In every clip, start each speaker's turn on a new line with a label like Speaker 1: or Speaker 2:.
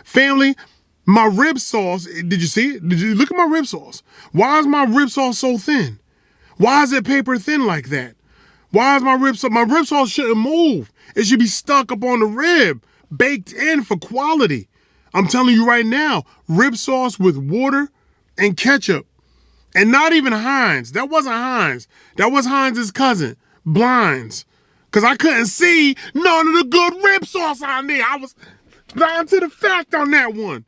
Speaker 1: Family, my rib sauce, did you see it? Did you look at my rib sauce? Why is my rib sauce so thin? Why is it paper thin like that? Why is my rib sauce? My rib sauce shouldn't move. It should be stuck up on the rib, baked in for quality. I'm telling you right now, rib sauce with water and ketchup. And not even Heinz. That wasn't Heinz. That was Heinz's cousin, Blinds. Because I couldn't see none of the good rib sauce on there. I was blind to the fact on that one.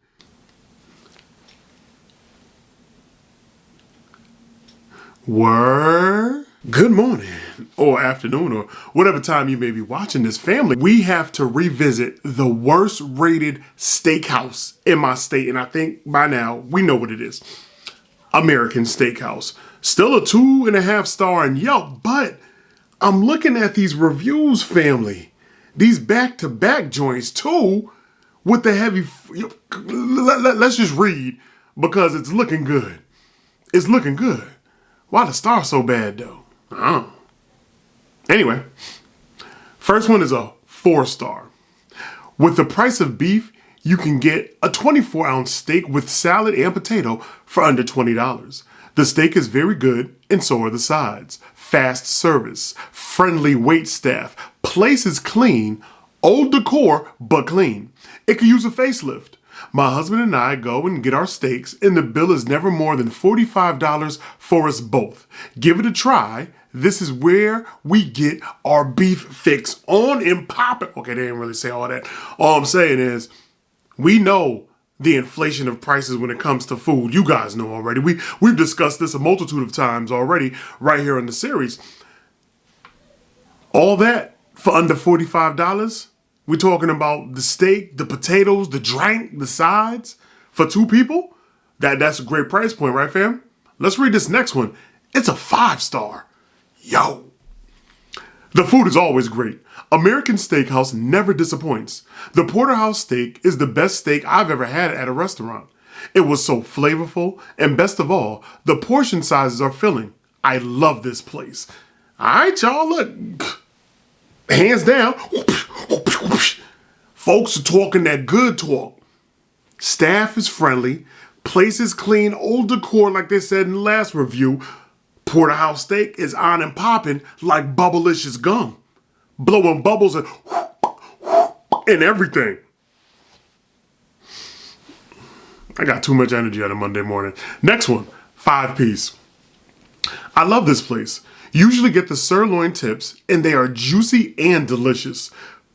Speaker 1: Word. Good morning, or afternoon, or whatever time you may be watching this, family. We have to revisit the worst rated steakhouse in my state, and I think by now we know what it is. American Steakhouse. Still a 2.5 star in Yelp, but I'm looking at these reviews, family. These back-to-back joints too, with the heavy, let's just read, because it's looking good. It's looking good. Why the star so bad though? I don't know. Anyway, first one is a 4-star. With the price of beef, you can get a 24-ounce steak with salad and potato for under $20. The steak is very good, and so are the sides. Fast service, friendly wait staff, place is clean, old decor, but clean. It could use a facelift. My husband and I go and get our steaks, and the bill is never more than $45 for us both. Give it a try. This is where we get our beef fix on and popping. Okay, they didn't really say all that. All I'm saying is, we know the inflation of prices when it comes to food. You guys know already. We've discussed this a multitude of times already right here in the series. All that for under $45? We're talking about the steak, the potatoes, the drink, the sides for 2 people? That's a great price point, right, fam? Let's read this next one. It's a 5-star. Yo. The food is always great. American Steakhouse never disappoints. The porterhouse steak is the best steak I've ever had at a restaurant. It was so flavorful, and best of all, the portion sizes are filling. I love this place. All right, y'all, look. Hands down. Folks are talking that good talk. Staff is friendly. Place is clean. Old decor, like they said in the last review. Porterhouse steak is on and popping like Bubblicious gum. Blowing bubbles and everything. I got too much energy on a Monday morning. Next one, 5-piece. I love this place. Usually get the sirloin tips, and they are juicy and delicious.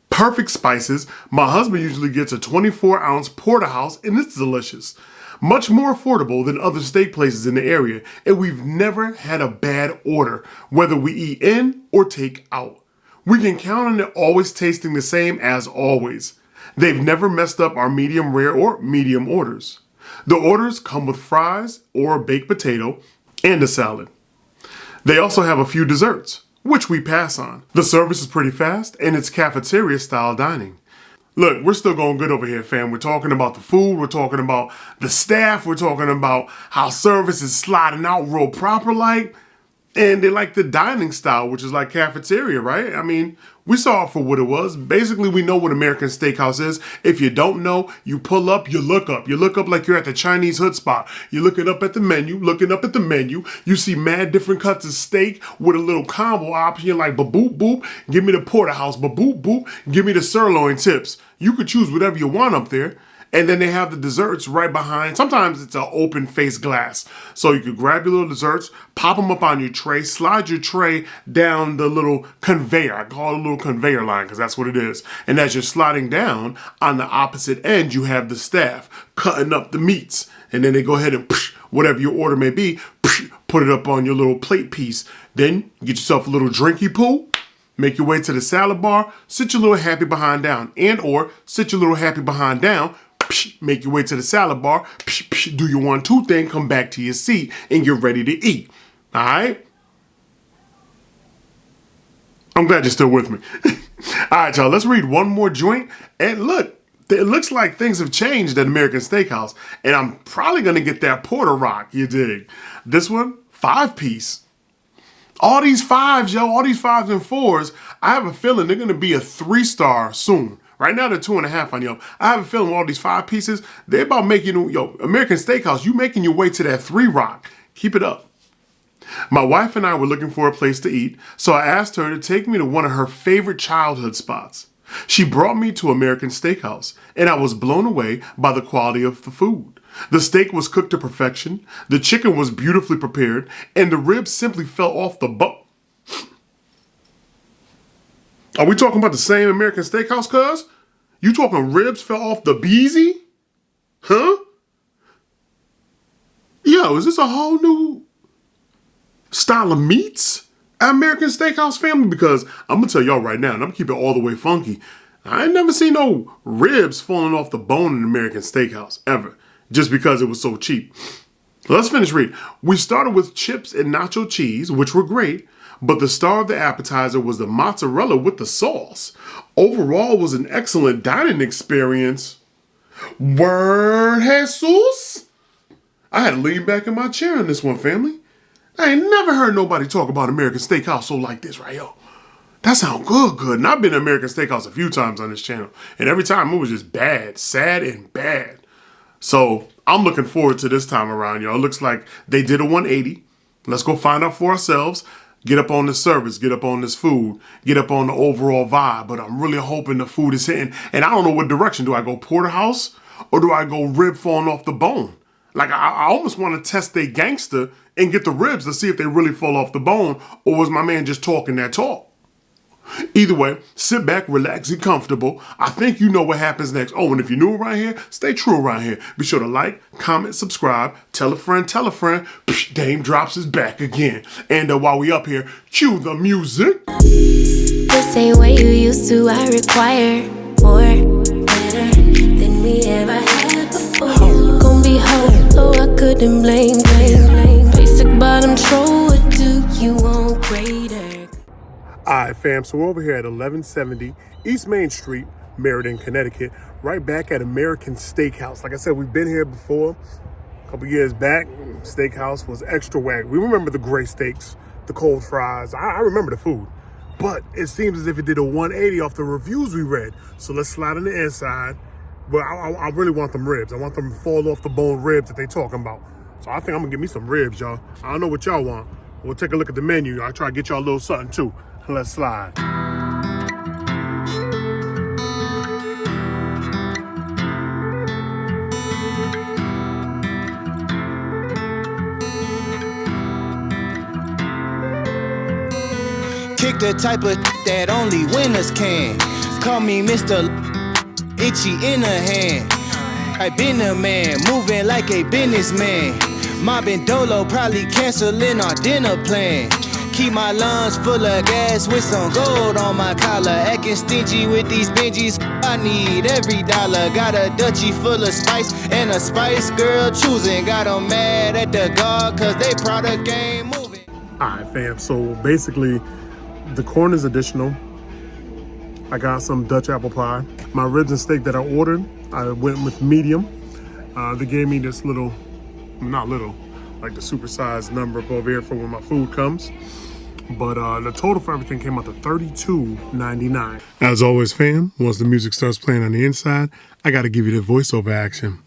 Speaker 1: Perfect spices. My husband usually gets a 24-ounce porterhouse, and it's delicious. Much more affordable than other steak places in the area, and we've never had a bad order, whether we eat in or take out. We can count on it always tasting the same as always. They've never messed up our medium rare or medium orders. The orders come with fries or a baked potato and a salad. They also have a few desserts, which we pass on. The service is pretty fast, and it's cafeteria-style dining. Look, we're still going good over here, fam. We're talking about the food. We're talking about the staff. We're talking about how service is sliding out real proper like. And they like the dining style, which is like cafeteria, right? I mean, we saw it for what it was. Basically, we know what American Steakhouse is. If you don't know, you pull up, you look up. You look up like you're at the Chinese hood spot. You're looking up at the menu, You see mad different cuts of steak with a little combo option like ba-boop boop. Give me the porterhouse, ba-boop boop. Give me the sirloin tips. You could choose whatever you want up there. And then they have the desserts right behind. Sometimes it's an open face glass. So you could grab your little desserts, pop them up on your tray, slide your tray down the little conveyor. I call it a little conveyor line because that's what it is. And as you're sliding down, on the opposite end, you have the staff cutting up the meats. And then they go ahead and whatever your order may be, put it up on your little plate piece. Then get yourself a little drinky poo. Make your way to the salad bar, sit your little happy behind down. And or sit your little happy behind down, make your way to the salad bar, do your 1-2 thing, come back to your seat, and get ready to eat. All right? I'm glad you're still with me. All right, y'all, let's read one more joint. And look, it looks like things have changed at American Steakhouse, and I'm probably going to get that Porter Rock, you dig? This one, 5-piece. All these 5s, yo, all these 5s and 4s, I have a feeling they're going to be a 3-star soon. Right now they're 2.5 on Yelp. I have a feeling all these 5 pieces, they're about making, American Steakhouse, you making your way to that 3 Rock. Keep it up. My wife and I were looking for a place to eat, so I asked her to take me to one of her favorite childhood spots. She brought me to American Steakhouse, and I was blown away by the quality of the food. The steak was cooked to perfection, the chicken was beautifully prepared, and the ribs simply fell off the bone. Are we talking about the same American Steakhouse, cuz? You talking ribs fell off the beezy? Huh? Yo, is this a whole new style of meats at American Steakhouse, family? Because I'm gonna tell y'all right now, and I'm gonna keep it all the way funky. I ain't never seen no ribs falling off the bone in American Steakhouse, ever. Just because it was so cheap. Let's finish reading. We started with chips and nacho cheese, which were great, but the star of the appetizer was the mozzarella with the sauce. Overall, it was an excellent dining experience. Word, Jesus? I had to lean back in my chair on this one, family. I ain't never heard nobody talk about American Steakhouse so like this right here. That sound good. And I've been to American Steakhouse a few times on this channel, and every time it was just bad, sad and bad. So I'm looking forward to this time around, y'all. It looks like they did a 180. Let's go find out for ourselves. Get up on the service, get up on this food, get up on the overall vibe. But I'm really hoping the food is hitting. And I don't know what direction. Do I go porterhouse or do I go rib falling off the bone? Like, I almost want to test they gangster and get the ribs to see if they really fall off the bone, or was my man just talking that talk? Either way, sit back, relax, get comfortable. I think you know what happens next. Oh, and if you're new around here, stay true around here. Be sure to like, comment, subscribe, tell a friend, tell a friend. Dame Drops is back again. And while we up here, cue the music.
Speaker 2: This ain't what you used to, I require more, better than we ever had before. Gonna be home, so I couldn't blame. Basic bottom troll, what do you want greater?
Speaker 1: Alright, fam, so we're over here at 1170 East Main Street, Meriden, Connecticut, right back at American Steakhouse. Like I said, we've been here before. A couple years back, Steakhouse was extra whack. We remember the gray steaks, the cold fries. I remember the food. But it seems as if it did a 180 off the reviews we read. So let's slide on the inside. But I really want them ribs. I want them fall off the bone ribs that they talking about. So I think I'm gonna get me some ribs, y'all. I don't know what y'all want. We'll take a look at the menu. I'll try to get y'all a little something too. Let's slide.
Speaker 3: Kick the type of that only winners can. Call me Mr. Itchy in a hand. I been a man, moving like a businessman. Mobbing Dolo, probably canceling our dinner plan. Keep my lungs full of gas with some gold on my collar. Acting stingy with these Benjis, I need every dollar. Got a Dutchie full of spice and a Spice Girl choosing. Got them mad at the guard cause they product ain't moving.
Speaker 1: Alright, fam, so basically the corn is additional. I got some Dutch apple pie. My ribs and steak that I ordered, I went with medium. They gave me this little, not little, like the supersized number up over here for when my food comes. But the total for everything came out to $32.99. As always, fam, once the music starts playing on the inside, I got to give you the voiceover action.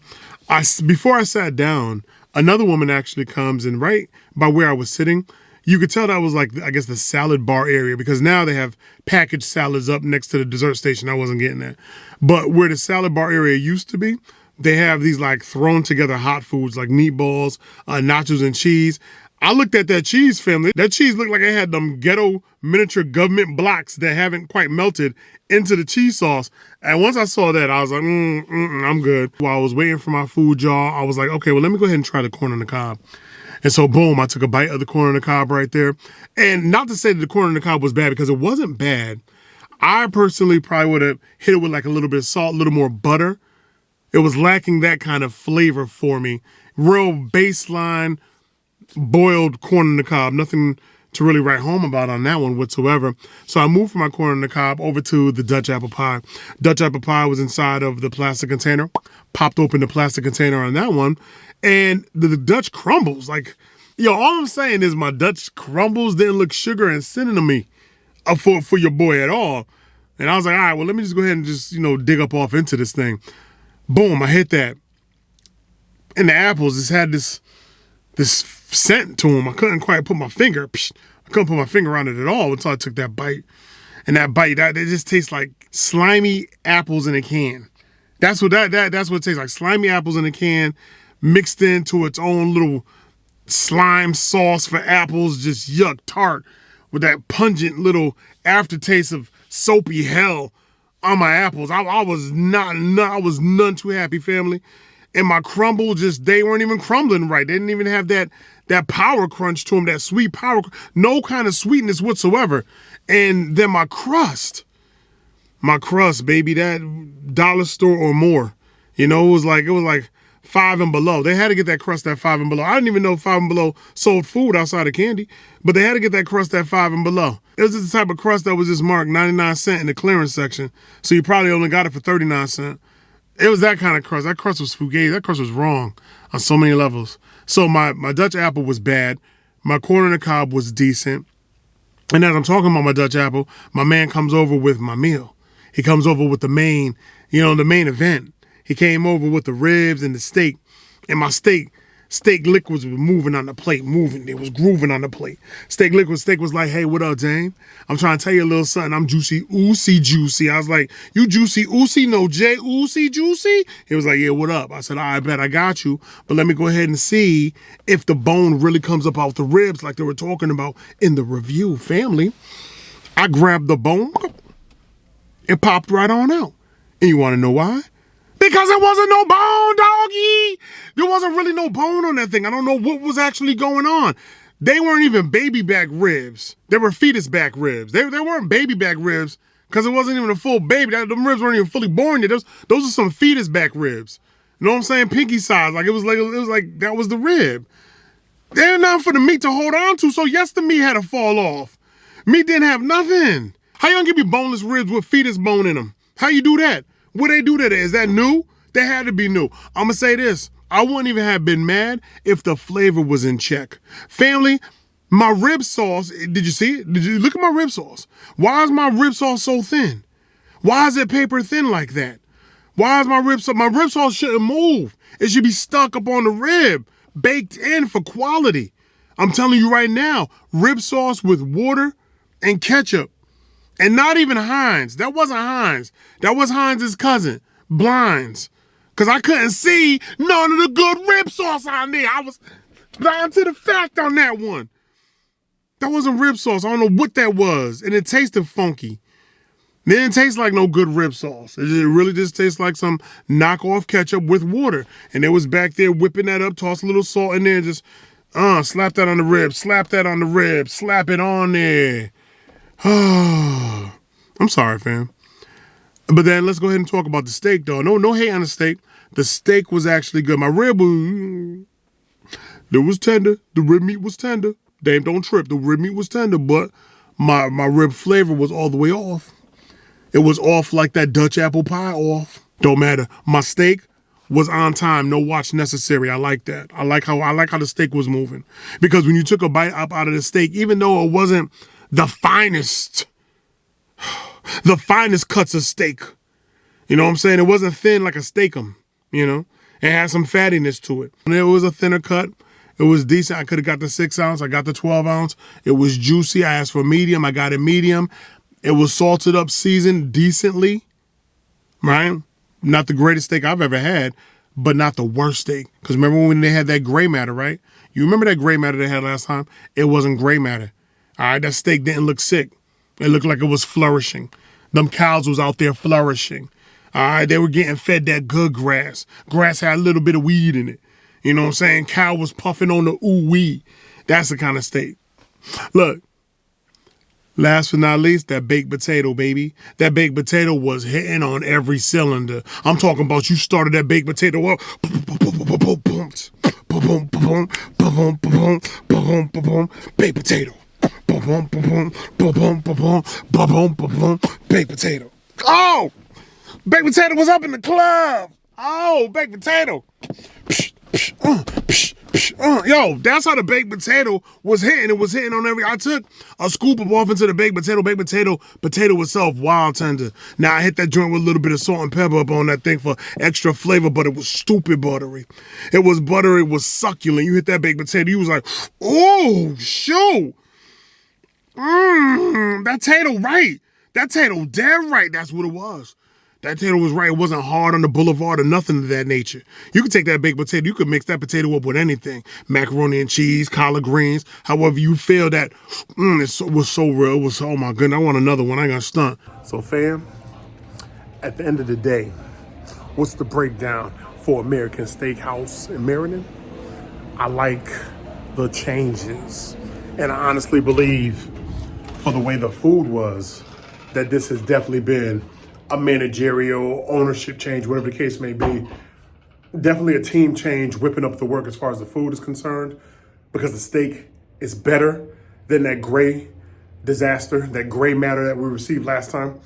Speaker 1: Before I sat down, another woman actually comes and right by where I was sitting, you could tell that was like, I guess, the salad bar area, because now they have packaged salads up next to the dessert station. I wasn't getting that. But where the salad bar area used to be, they have these like thrown together hot foods like meatballs, nachos and cheese. I looked at that cheese, family. That cheese looked like it had them ghetto miniature government blocks that haven't quite melted into the cheese sauce. And once I saw that, I was like, I'm good. While I was waiting for my food, y'all, I was like, okay, well, let me go ahead and try the corn on the cob. And so, boom, I took a bite of the corn on the cob right there. And not to say that the corn on the cob was bad, because it wasn't bad. I personally probably would have hit it with like a little bit of salt, a little more butter. It was lacking that kind of flavor for me. Real baseline boiled corn on the cob. Nothing to really write home about on that one whatsoever. So I moved from my corn on the cob over to the Dutch apple pie. Dutch apple pie was inside of the plastic container. Popped open the plastic container on that one. And the Dutch crumbles. Like, yo, all I'm saying is my Dutch crumbles didn't look sugar and cinnamon to me for your boy at all. And I was like, all right, well, let me just go ahead and just, dig up off into this thing. Boom, I hit that. And the apples just had this scent to them. I couldn't quite put my finger. I couldn't put my finger on it at all until I took that bite. And that bite, it just tastes like slimy apples in a can. That's what that's what it tastes like. Slimy apples in a can mixed into its own little slime sauce for apples, just yuck, tart, with that pungent little aftertaste of soapy hell on my apples. I was none too happy, family. And my crumble, they weren't even crumbling right. They didn't even have that power crunch to them, that sweet power, no kind of sweetness whatsoever. And then my crust, baby, that dollar store or more, it was like Five and Below. They had to get that crust at Five and Below. I didn't even know Five and Below sold food outside of candy, but they had to get that crust at Five and Below. It was just the type of crust that was just marked 99 cents in the clearance section, so you probably only got it for 39 cents. It was that kind of crust. That crust was fugazi. That crust was wrong on so many levels. So my Dutch apple was bad. My corn on the cob was decent. And as I'm talking about my Dutch apple, my man comes over with my meal. He comes over with the main event. He came over with the ribs and the steak. And my steak liquids was moving on the plate, It was grooving on the plate. Steak was like, hey, what up, Dame? I'm trying to tell you a little something. I'm juicy, oozy, juicy. I was like, you juicy, oozy? No, J, oozy, juicy? He was like, yeah, what up? I said, I bet I got you. But let me go ahead and see if the bone really comes up out the ribs like they were talking about in the review, family. I grabbed the bone. It popped right on out. And you want to know why? Because there wasn't no bone, doggy. There wasn't really no bone on that thing. I don't know what was actually going on. They weren't even baby back ribs. They were fetus back ribs. They weren't baby back ribs because it wasn't even a full baby. Them ribs weren't even fully born yet. Those are some fetus back ribs. You know what I'm saying? Pinky size. It was like that was the rib. There ain't nothing for the meat to hold on to. So yes, the meat had to fall off. Meat didn't have nothing. How you gonna give me boneless ribs with fetus bone in them? How you do that? Would they do that? Is that new? They had to be new. I'm going to say this. I wouldn't even have been mad if the flavor was in check. Family, my rib sauce, did you see it? Did you look at my rib sauce? Why is my rib sauce so thin? Why is it paper thin like that? Why is my rib sauce shouldn't move. It should be stuck up on the rib, baked in for quality. I'm telling you right now, rib sauce with water and ketchup. And not even Heinz. That wasn't Heinz. That was Heinz's cousin, Blinds. Because I couldn't see none of the good rib sauce on there. I was blind to the fact on that one. That wasn't rib sauce. I don't know what that was. And it tasted funky. It didn't taste like no good rib sauce. It really just tastes like some knockoff ketchup with water. And they was back there whipping that up, toss a little salt in there, and just slap that on the rib, slap that on the rib, slap it on there. I'm sorry, fam. But then let's go ahead and talk about the steak, though. No hate on the steak. The steak was actually good. My rib was tender. The rib meat was tender. Dame, don't trip. The rib meat was tender, but my rib flavor was all the way off. It was off like that Dutch apple pie off. Don't matter. My steak was on time. No watch necessary. I like that. I like how the steak was moving. Because when you took a bite up out of the steak, even though it wasn't the finest cuts of steak. You know what I'm saying? It wasn't thin like a steakum, It had some fattiness to it. And it was a thinner cut. It was decent. I could have got the 6 ounce. I got the 12 ounce. It was juicy. I asked for medium. I got it medium. It was salted up, seasoned decently, right? Not the greatest steak I've ever had, but not the worst steak. Because remember when they had that gray matter, right? You remember that gray matter they had last time? It wasn't gray matter. All right, that steak didn't look sick. It looked like it was flourishing. Them cows was out there flourishing. All right, they were getting fed that good grass. Grass had a little bit of weed in it. You know what I'm saying? Cow was puffing on the ooh-wee. That's the kind of steak. Look, last but not least, that baked potato, baby. That baked potato was hitting on every cylinder. I'm talking about you started that baked potato up. Baked potato. Baked potato. Oh! Baked potato was up in the club. Oh, baked potato. Yo, that's how the baked potato was hitting. It was hitting on every. I took a scoop of off into the baked potato. Potato itself, wild tender. Now I hit that joint with a little bit of salt and pepper up on that thing for extra flavor, but it was stupid buttery. It was buttery, it was succulent. You hit that baked potato, you was like, oh, shoot. That tato right. That tato dead right. That's what it was. That potato was right. It wasn't hard on the boulevard or nothing of that nature. You could take that baked potato. You could mix that potato up with anything. Macaroni and cheese, collard greens, however you feel that. It was so real. It was, oh my goodness, I want another one. I ain't gonna stunt. So fam, at the end of the day, what's the breakdown for American Steakhouse in Meriden? I like the changes. And I honestly believe, for the way the food was, that this has definitely been a managerial ownership change, whatever the case may be. Definitely a team change, whipping up the work as far as the food is concerned, because the steak is better than that gray disaster, that gray matter that we received last time.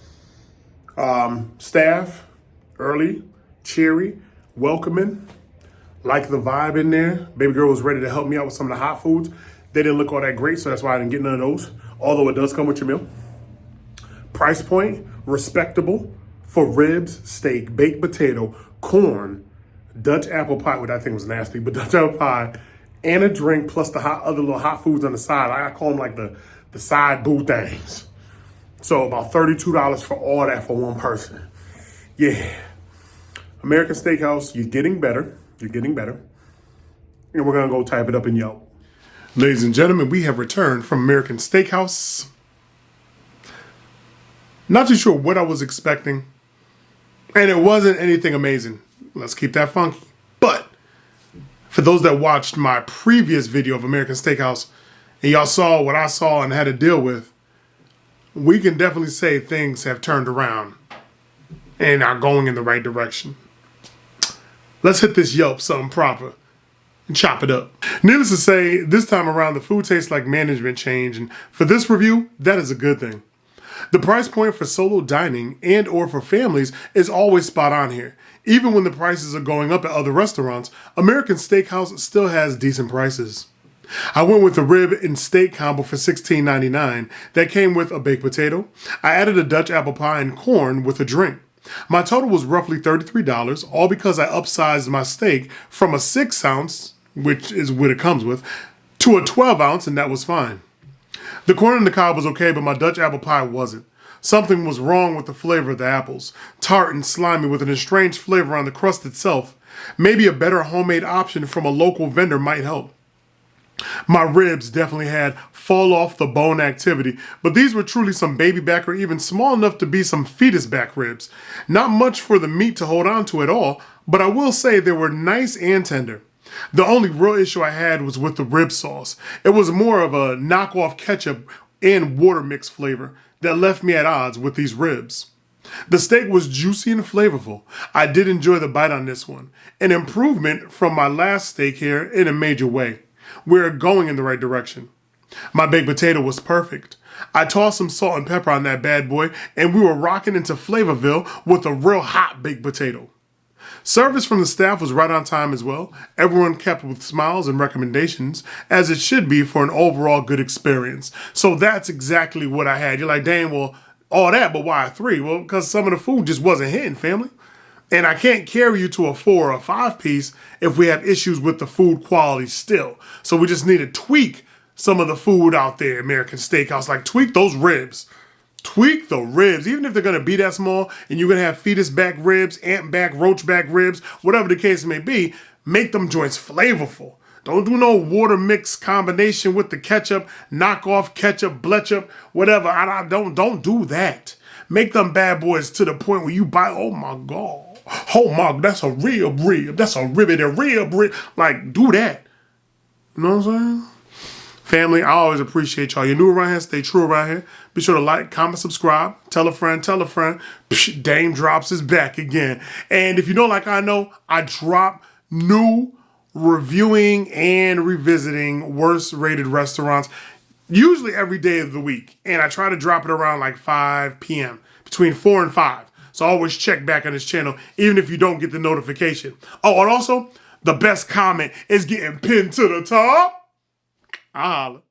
Speaker 1: Staff, early, cheery, welcoming, like the vibe in there. Baby girl was ready to help me out with some of the hot foods. They didn't look all that great, so that's why I didn't get none of those, although it does come with your meal. Price point, respectable for ribs, steak, baked potato, corn, Dutch apple pie, which I think was nasty, but Dutch apple pie, and a drink plus the other little hot foods on the side. I call them like the side boo things. So about $32 for all that for one person. Yeah. American Steakhouse, you're getting better. You're getting better. And we're going to go type it up in Yelp. Ladies and gentlemen, we have returned from American Steakhouse. Not too sure what I was expecting. And it wasn't anything amazing. Let's keep that funky. But for those that watched my previous video of American Steakhouse, and y'all saw what I saw and had to deal with, we can definitely say things have turned around and are going in the right direction. Let's hit this Yelp something proper and chop it up. Needless to say, this time around, the food tastes like management change. And for this review, that is a good thing. The price point for solo dining and or for families is always spot on here. Even when the prices are going up at other restaurants, American Steakhouse still has decent prices. I went with the rib and steak combo for $16.99 that came with a baked potato. I added a Dutch apple pie and corn with a drink. My total was roughly $33, all because I upsized my steak from a 6-ounce, which is what it comes with, to a 12-ounce, and that was fine. The corn on the cob was okay, but my Dutch apple pie wasn't. Something was wrong with the flavor of the apples. Tart and slimy with an estranged flavor on the crust itself. Maybe a better homemade option from a local vendor might help. My ribs definitely had fall off the bone activity, but these were truly some baby back or even small enough to be some fetus back ribs. Not much for the meat to hold on to at all, but I will say they were nice and tender. The only real issue I had was with the rib sauce. It was more of a knockoff ketchup and water mix flavor that left me at odds with these ribs. The steak was juicy and flavorful. I did enjoy the bite on this one. An improvement from my last steak here in a major way. We're going in the right direction. My baked potato was perfect. I tossed some salt and pepper on that bad boy, and we were rocking into Flavorville with a real hot baked potato. Service from the staff was right on time as well. Everyone kept with smiles and recommendations, as it should be for an overall good experience. So that's exactly what I had. You're like, dang, well, all that, but why a 3? Well, because some of the food just wasn't hitting, family. And I can't carry you to a 4 or a 5 piece if we have issues with the food quality still. So we just need to tweak some of the food out there, American Steakhouse. Like, tweak those ribs. Tweak the ribs, even if they're going to be that small and you're going to have fetus back ribs, ant back, roach back ribs, whatever the case may be, make them joints flavorful. Don't do no water mix combination with the ketchup, knockoff ketchup, bletchup, whatever. Don't do that. Make them bad boys to the point where you bite, oh my God. Oh my, that's a rib. That's a ribbit, rib. Like, do that. You know what I'm saying? Family, I always appreciate y'all. You're new around here, stay true around here. Be sure to like, comment, subscribe, tell a friend. Psh, Dame Drops is back again. And if you know, like I know, I drop new reviewing and revisiting worst rated restaurants, usually every day of the week. And I try to drop it around like 5 p.m., between 4 and 5. So always check back on this channel, even if you don't get the notification. Oh, and also, the best comment is getting pinned to the top. I holla.